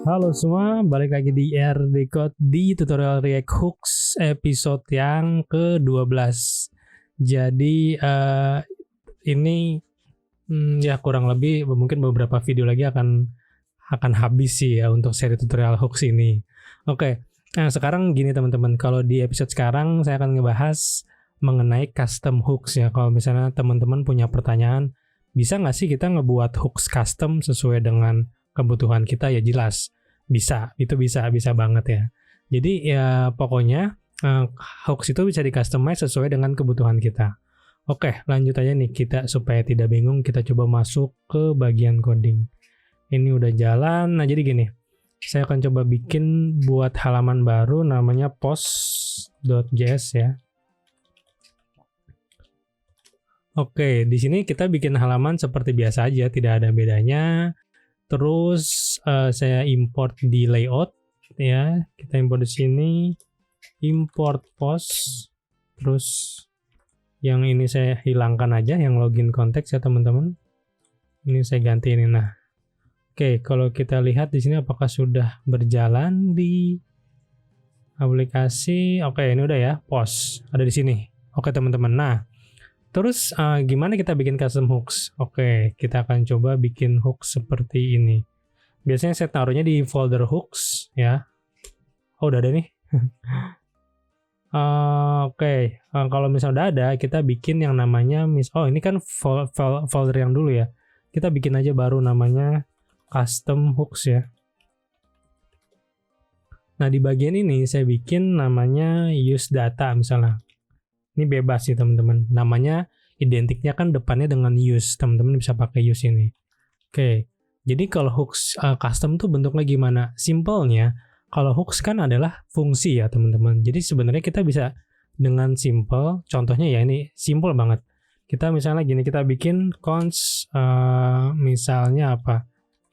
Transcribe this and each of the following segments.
Halo semua, balik lagi di RD Code di tutorial React Hooks episode yang ke-12. Jadi ini ya kurang lebih mungkin beberapa video lagi akan habis sih ya untuk seri tutorial hooks ini. Oke, nah sekarang gini teman-teman, kalau di episode sekarang saya akan ngebahas mengenai custom hooks ya. Kalau misalnya teman-teman punya pertanyaan, bisa nggak sih kita ngebuat hooks custom sesuai dengan kebutuhan kita? Ya jelas bisa, itu bisa banget ya. Jadi ya pokoknya hooks itu bisa di customize sesuai dengan kebutuhan kita. Oke, lanjut aja nih kita supaya tidak bingung, kita coba masuk ke bagian coding. Ini udah jalan. Nah, jadi gini. Saya akan coba bikin buat halaman baru namanya post.js ya. Oke, di sini kita bikin halaman seperti biasa aja, tidak ada bedanya. Terus saya import di layout ya, kita import di sini, import post, terus yang ini saya hilangkan aja, yang login konteks ya teman-teman. Ini saya ganti ini. Nah, oke, kalau kita lihat di sini apakah sudah berjalan di aplikasi? Oke, ini udah ya, post ada di sini. Oke teman-teman. Nah, terus gimana kita bikin custom hooks? Oke, kita akan coba bikin hooks seperti ini. Biasanya saya taruhnya di folder hooks ya. Oh, udah ada nih. Oke, kalau misalnya udah ada, kita bikin yang namanya ini kan folder yang dulu ya. Kita bikin aja baru namanya custom hooks ya. Nah, di bagian ini saya bikin namanya use data misalnya. Ini bebas sih teman-teman. Namanya identiknya kan depannya dengan use. Teman-teman bisa pakai use ini. Oke. Jadi kalau hooks custom tuh bentuknya gimana? Simpelnya, kalau hooks kan adalah fungsi ya teman-teman. Jadi sebenarnya kita bisa dengan simple. Contohnya ya ini simple banget. Kita misalnya gini, kita bikin const misalnya apa?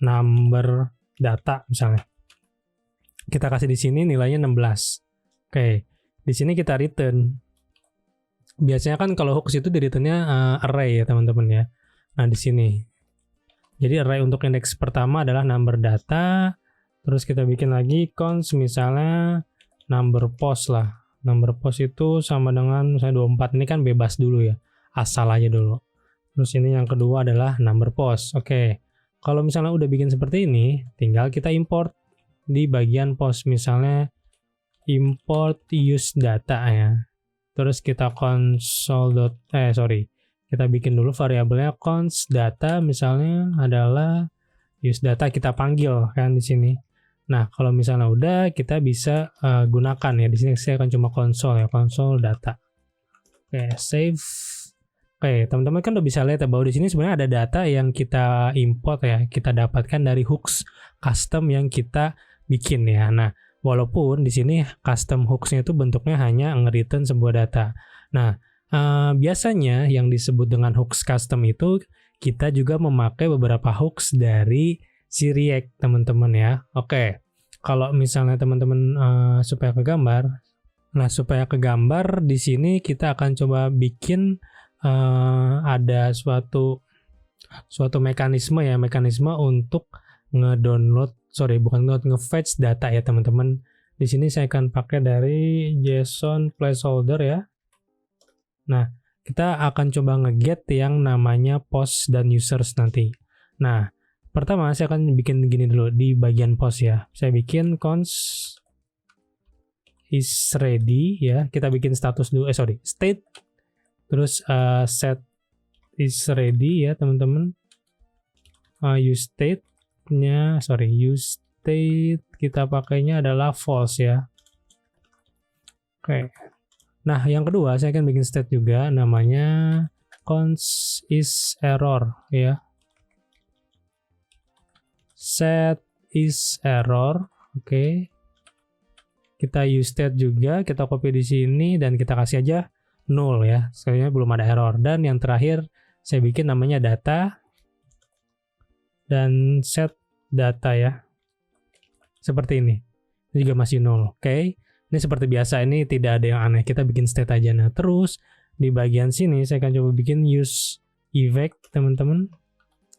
Number data misalnya. Kita kasih di sini nilainya 16. Oke. Di sini kita return. Biasanya kan kalau hooks itu di return-nya array ya teman-teman ya. Nah di sini. Jadi array untuk indeks pertama adalah number data. Terus kita bikin lagi const misalnya number post lah. Number post itu sama dengan misalnya 24. Ini kan bebas dulu ya. Asal aja dulu. Terus ini yang kedua adalah number post. Oke. Kalau misalnya udah bikin seperti ini, tinggal kita import di bagian post. Misalnya import use data ya. Terus kita kita bikin dulu variabelnya const data misalnya adalah use data, kita panggil kan di sini. Nah, kalau misalnya udah, kita bisa gunakan ya. Di sini saya akan cuma console ya, console data. Oke, save. Oke, teman-teman kan udah bisa lihat ya bahwa di sini sebenarnya ada data yang kita import ya, kita dapatkan dari hooks custom yang kita bikin ya. Nah, walaupun di sini custom hooks-nya itu bentuknya hanya nge-return sebuah data. Nah, biasanya yang disebut dengan hooks custom itu kita juga memakai beberapa hooks dari si React, teman-teman ya. Oke, kalau misalnya teman-teman supaya kegambar, supaya kegambar di sini kita akan coba bikin ada suatu mekanisme untuk nge-fetch data ya teman-teman. Di sini saya akan pakai dari JSON placeholder ya. Nah, kita akan coba nge-get yang namanya post dan users nanti. Nah, pertama saya akan bikin gini dulu di bagian post ya. Saya bikin const is ready ya. Kita bikin status dulu, state. Terus set is ready ya teman-teman. Use state kita pakainya adalah false ya. Oke. Nah, yang kedua saya akan bikin state juga namanya const is error ya. Set is error. Oke. Kita use state juga, kita copy di sini dan kita kasih aja null ya. Sekalinya belum ada error. Dan yang terakhir saya bikin namanya data dan set data ya. Seperti ini. Ini juga masih null. Oke. Ini seperti biasa, ini tidak ada yang aneh. Kita bikin state aja. Nah, terus di bagian sini saya akan coba bikin use effect, teman-teman.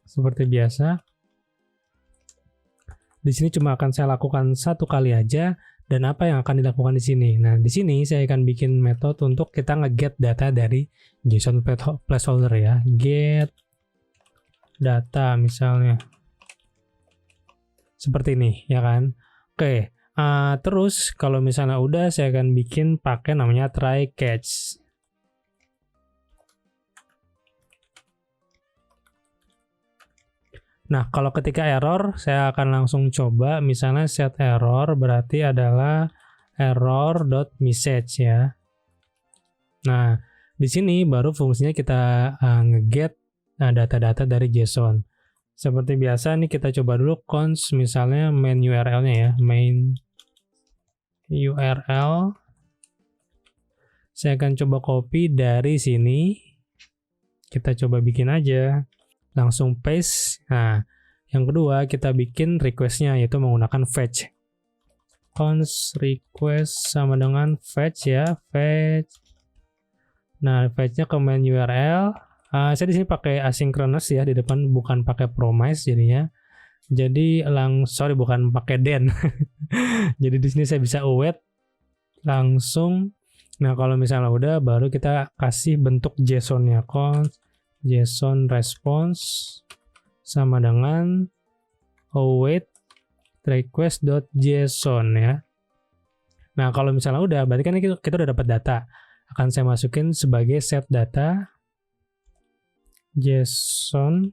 Seperti biasa. Di sini cuma akan saya lakukan satu kali aja. Dan apa yang akan dilakukan di sini? Nah, di sini saya akan bikin metode untuk kita nge-get data dari JSON placeholder ya. Get data misalnya. Seperti ini, ya kan? Oke, terus kalau misalnya udah, saya akan bikin pakai namanya try catch. Nah, kalau ketika error, saya akan langsung coba, misalnya set error berarti adalah error.message ya. Nah, di sini baru fungsinya kita nge-get data-data dari JSON. Seperti biasa nih kita coba dulu const misalnya main URL-nya ya, main URL. Saya akan coba copy dari sini. Kita coba bikin aja. Langsung paste. Nah, yang kedua kita bikin request-nya yaitu menggunakan fetch. Const request sama dengan fetch ya, fetch. Nah, fetch-nya ke main URL. Saya di sini pakai asynchronous ya di depan, bukan pakai promise jadinya. Jadi bukan pakai then. Jadi di sini saya bisa await langsung. Nah, kalau misalnya udah baru kita kasih bentuk JSON-nya, const JSON response sama dengan await request.json ya. Nah, kalau misalnya udah, berarti kan kita udah dapat data. Akan saya masukin sebagai set data JSON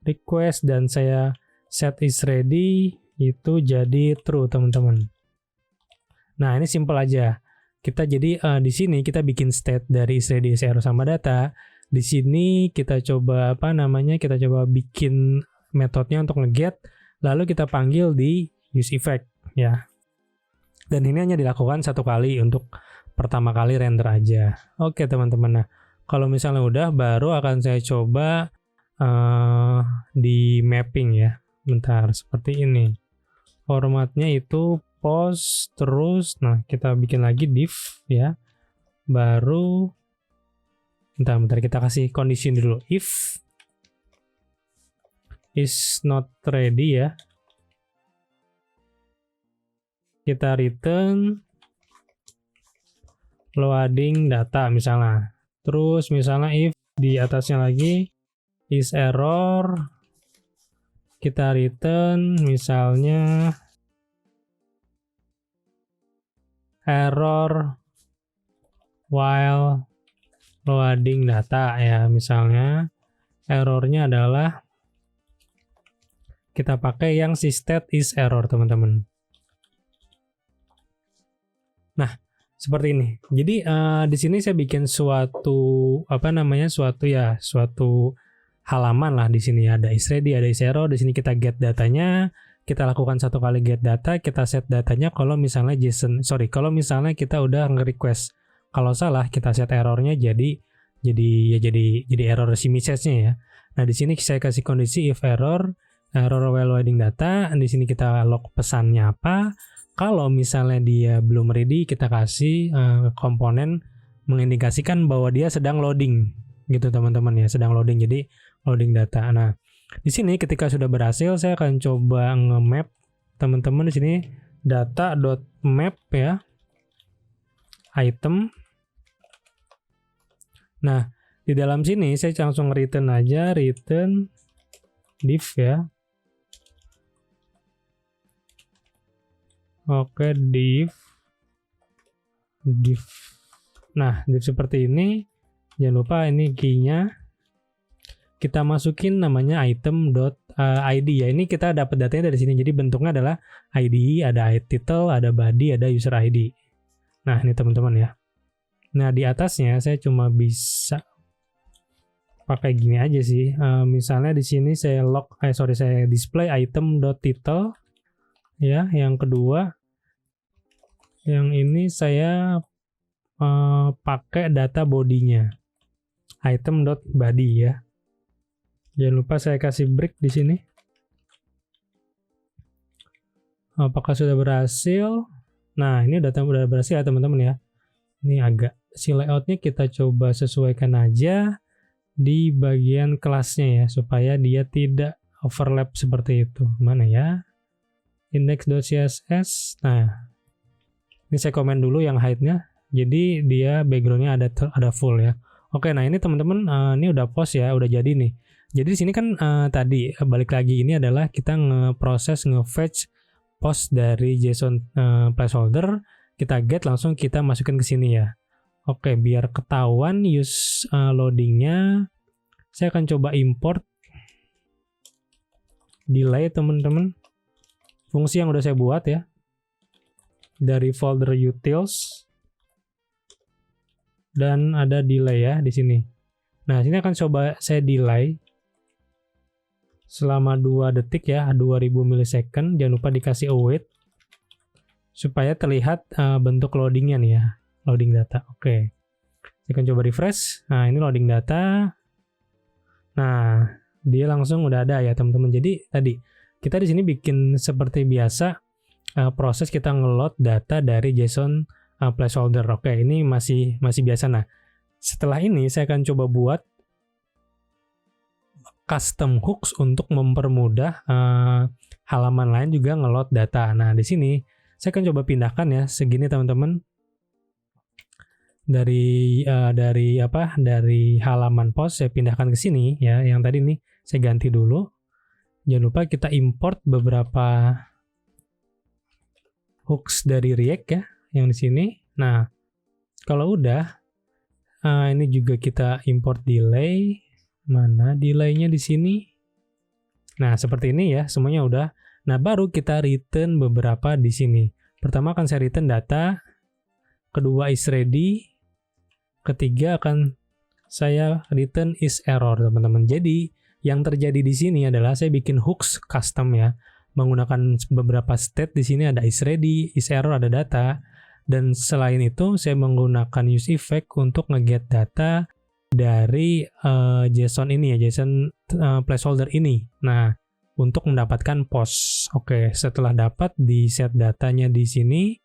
request dan saya set is ready itu jadi true, teman-teman. Nah, ini simple aja. Kita jadi di sini kita bikin state dari is ready is error sama data. Di sini kita coba kita coba bikin metodenya untuk nge-get, lalu kita panggil di use effect ya. Dan ini hanya dilakukan satu kali untuk pertama kali render aja. Oke teman-teman, nah kalau misalnya udah, baru akan saya coba di mapping ya. Bentar, seperti ini. Formatnya itu post terus, nah kita bikin lagi div ya. Baru bentar kita kasih condition dulu, if is not ready ya, kita return loading data misalnya. Terus misalnya if di atasnya lagi is error, kita return misalnya error while loading data ya, misalnya errornya adalah kita pakai yang si state is error, teman-teman. Nah, seperti ini. Jadi di sini saya bikin suatu suatu halaman lah di sini, ada is ready, ada is error. Di sini kita get datanya, kita lakukan satu kali get data, kita set datanya kalau misalnya kalau misalnya kita udah nge-request. Kalau salah kita set errornya jadi error si message-nya ya. Nah, di sini saya kasih kondisi if error while loading data. Di sini kita log pesannya apa. Kalau misalnya dia belum ready, kita kasih komponen mengindikasikan bahwa dia sedang loading gitu teman-teman ya, sedang loading, jadi loading data. Nah, di sini ketika sudah berhasil, saya akan coba nge-map teman-teman. Di sini data.map ya, item. Nah, di dalam sini saya langsung return aja, return div ya. Oke, div. Nah, div seperti ini. Jangan lupa ini key-nya. Kita masukin namanya item.id ya. Ini kita dapat datanya dari sini. Jadi bentuknya adalah ID, ada title, ada body, ada user ID. Nah, ini teman-teman ya. Nah, di atasnya saya cuma bisa pakai gini aja sih. Misalnya di sini saya saya display item.title ya. Yang kedua, yang ini saya pakai data bodinya, item.body ya. Jangan lupa saya kasih break di sini. Apakah sudah berhasil? Nah, ini udah berhasil ya teman-teman ya. Ini agak si layoutnya kita coba sesuaikan aja di bagian kelasnya ya, supaya dia tidak overlap seperti itu. Mana ya? index.css. Nah, ini saya komen dulu yang height-nya. Jadi dia background-nya ada full ya. Oke, nah ini teman-teman ini udah post ya, udah jadi nih. Jadi di sini kan tadi balik lagi ini adalah kita nge-fetch post dari JSON placeholder, kita get langsung kita masukin ke sini ya. Oke, biar ketahuan use loadingnya, saya akan coba import delay teman-teman. Fungsi yang udah saya buat ya. Dari folder utils. Dan ada delay ya di sini. Nah, sini akan coba saya delay selama 2 detik ya, 2000 milisecond. Jangan lupa dikasih await supaya terlihat bentuk loadingnya nih ya, loading data. Oke. Saya akan coba refresh. Nah, ini loading data. Nah, dia langsung udah ada ya, teman-teman. Jadi tadi kita di sini bikin seperti biasa proses kita ngeload data dari JSON placeholder. Oke, ini masih biasa. Nah, setelah ini saya akan coba buat custom hooks untuk mempermudah halaman lain juga ngeload data. Nah, di sini saya akan coba pindahkan ya segini teman-teman. Dari halaman post saya pindahkan ke sini ya. Yang tadi nih saya ganti dulu. Jangan lupa kita import beberapa hooks dari React ya, yang di sini. Nah, kalau udah, ini juga kita import delay. Mana delaynya di sini? Nah, seperti ini ya, semuanya udah. Nah, baru kita return beberapa di sini. Pertama akan saya return data, kedua is ready, ketiga akan saya return is error, teman-teman. Jadi, yang terjadi di sini adalah saya bikin hooks custom ya, menggunakan beberapa state. Di sini ada is ready, is error, ada data. Dan selain itu, saya menggunakan use effect untuk nge-get data dari JSON ini ya, JSON placeholder ini. Nah, untuk mendapatkan post. Oke, setelah dapat di set datanya di sini,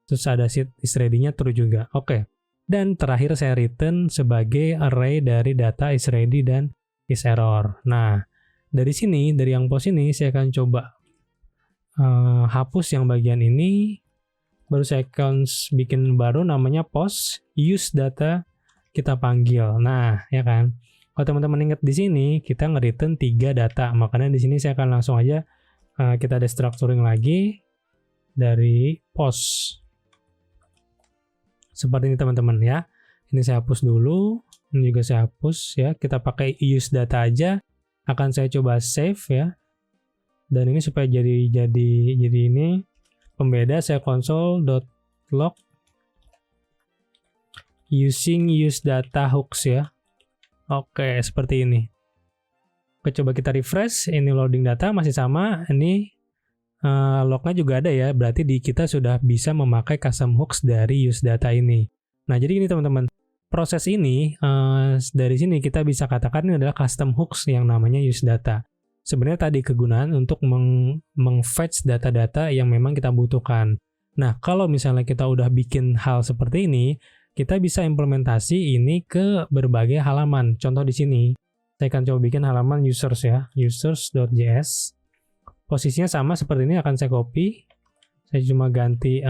terus ada set is ready-nya true juga. Oke. Dan terakhir saya return sebagai array dari data is ready dan is error. Nah, dari sini, dari yang post ini, saya akan coba hapus yang bagian ini. Baru saya akan bikin baru namanya post use data, kita panggil. Nah, ya kan. Kalau teman-teman ingat di sini kita nge-return 3 data. Makanya di sini saya akan langsung aja kita destructuring lagi dari post. Seperti ini teman-teman ya. Ini saya hapus dulu. Ini juga saya hapus ya. Kita pakai use data aja. Akan saya coba save ya. Dan ini supaya jadi ini pembeda, saya console.log using use data hooks ya. Oke, seperti ini. Oke, coba kita refresh. Ini loading data masih sama. Ini lognya juga ada ya. Berarti kita sudah bisa memakai custom hooks dari use data ini. Nah, jadi ini teman-teman. Proses ini dari sini kita bisa katakan ini adalah custom hooks yang namanya use data. Sebenarnya tadi kegunaan untuk meng-fetch data-data yang memang kita butuhkan. Nah, kalau misalnya kita udah bikin hal seperti ini, kita bisa implementasi ini ke berbagai halaman. Contoh di sini, saya akan coba bikin halaman users ya, users.js. Posisinya sama seperti ini, akan saya copy. Saya cuma ganti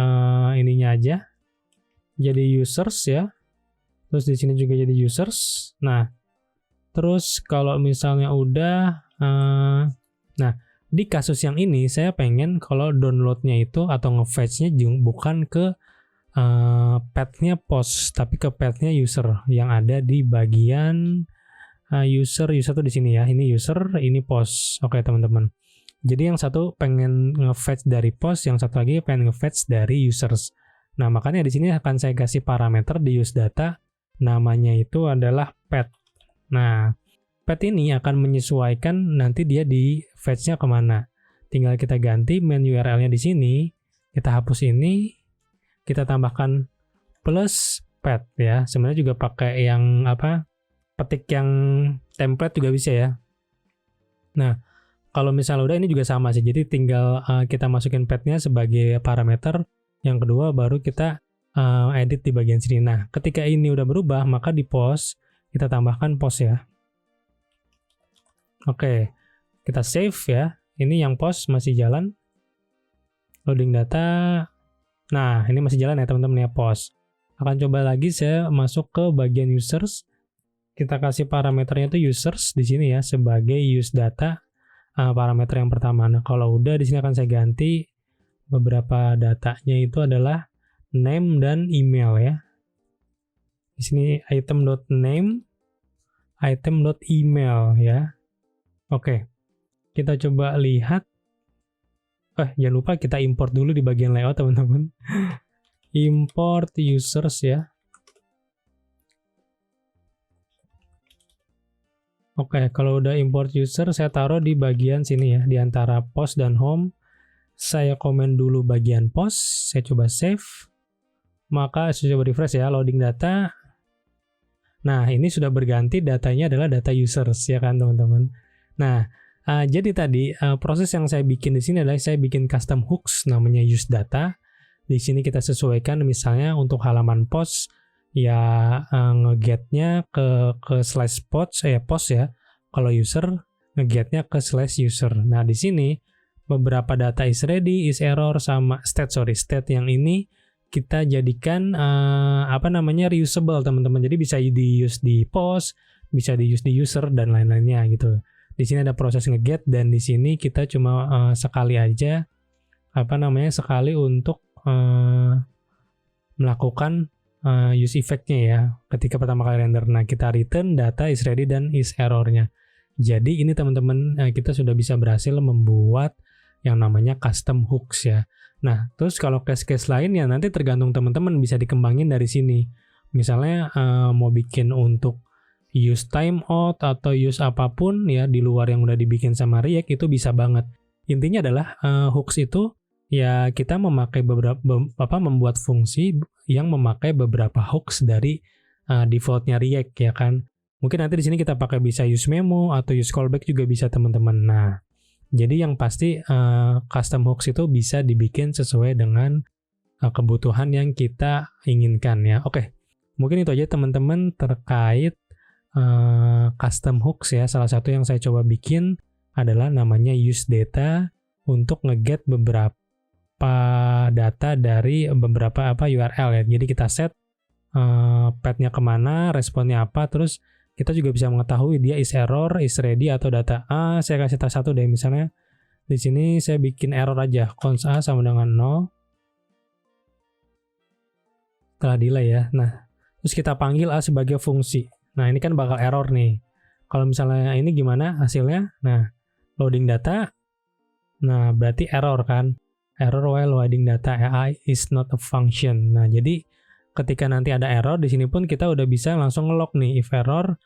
ininya aja. Jadi users ya. Terus di sini juga jadi users. Nah, terus kalau misalnya udah nah, di kasus yang ini saya pengen kalau downloadnya itu atau nge-fetch-nya bukan ke path-nya post, tapi ke path-nya user yang ada di bagian user tuh di sini ya. Ini user, ini post. Oke, teman-teman. Jadi yang satu pengen nge-fetch dari post, yang satu lagi pengen nge-fetch dari users. Nah, makanya di sini akan saya kasih parameter di use data, namanya itu adalah path. Nah, path ini akan menyesuaikan nanti dia di fetch-nya kemana. Tinggal kita ganti main URL-nya di sini, kita hapus ini, kita tambahkan plus path ya. Sebenarnya juga pakai yang petik yang template juga bisa ya. Nah, kalau misalnya udah ini juga sama sih. Jadi tinggal kita masukin path-nya sebagai parameter. Yang kedua baru kita edit di bagian sini. Nah, ketika ini udah berubah, maka di post kita tambahkan post ya. Oke, kita save ya. Ini yang post masih jalan. loading data. Nah, ini masih jalan ya teman-teman ya, post. Akan coba lagi saya masuk ke bagian users. Kita kasih parameternya itu users di sini ya sebagai use data, parameter yang pertama. Nah, kalau udah di sini akan saya ganti beberapa datanya itu adalah name dan email ya. Di sini item.name, item.email ya. Oke. Kita coba lihat. Jangan lupa kita import dulu di bagian layout teman-teman. Import users ya. Oke, kalau udah import user, saya taruh di bagian sini ya, di antara post dan home. Saya komen dulu bagian post, saya coba save. Maka saya coba refresh ya, loading data. Nah, ini sudah berganti, datanya adalah data users ya kan teman-teman. Nah, jadi tadi proses yang saya bikin di sini adalah saya bikin custom hooks namanya use data. Di sini kita sesuaikan misalnya untuk halaman post ya, ngegetnya ke slash post ya. Kalau user ngegetnya ke slash user. Nah, di sini beberapa data is ready, is error sama state yang ini kita jadikan reusable teman-teman. Jadi bisa di-use di post, bisa di-use di user dan lain-lainnya gitu. Di sini ada proses ngeget dan di sini kita cuma sekali aja sekali untuk melakukan use effect-nya ya ketika pertama kali render. Nah, kita return data is ready dan is error-nya. Jadi ini teman-teman kita sudah bisa berhasil membuat yang namanya custom hooks ya. Nah, terus kalau case-case lain ya nanti tergantung teman-teman, bisa dikembangin dari sini. Misalnya mau bikin untuk use timeout atau use apapun ya di luar yang udah dibikin sama React itu bisa banget. Intinya adalah hooks itu ya kita memakai membuat fungsi yang memakai beberapa hooks dari defaultnya React ya kan. Mungkin nanti di sini kita pakai bisa use memo atau use callback juga bisa teman-teman. Nah, jadi yang pasti custom hooks itu bisa dibikin sesuai dengan kebutuhan yang kita inginkan ya. Oke, mungkin itu aja teman-teman terkait custom hooks ya. Salah satu yang saya coba bikin adalah namanya use data untuk ngeget beberapa data dari beberapa URL ya. Jadi kita set path-nya kemana, responnya apa, terus kita juga bisa mengetahui dia is error, is ready atau data A. Saya kasih tes satu deh, misalnya di sini saya bikin error aja, const A sama dengan 0 setelah delay ya. Nah, terus kita panggil A sebagai fungsi. Nah, ini kan bakal error nih. Kalau misalnya ini gimana hasilnya? Nah, loading data. Nah, berarti error kan. Error while loading data AI is not a function. Nah, jadi ketika nanti ada error, di sini pun kita udah bisa langsung nge-log nih. If error,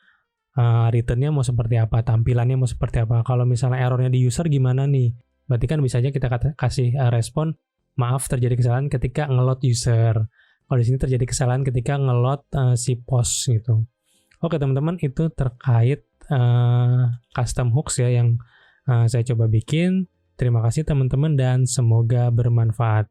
return-nya mau seperti apa, tampilannya mau seperti apa. Kalau misalnya errornya di user gimana nih? Berarti kan bisa aja kita kasih respon, maaf terjadi kesalahan ketika nge-load user. Kalau di sini terjadi kesalahan ketika nge-load si post gitu. Oke teman-teman, itu terkait custom hooks ya yang saya coba bikin. Terima kasih teman-teman dan semoga bermanfaat.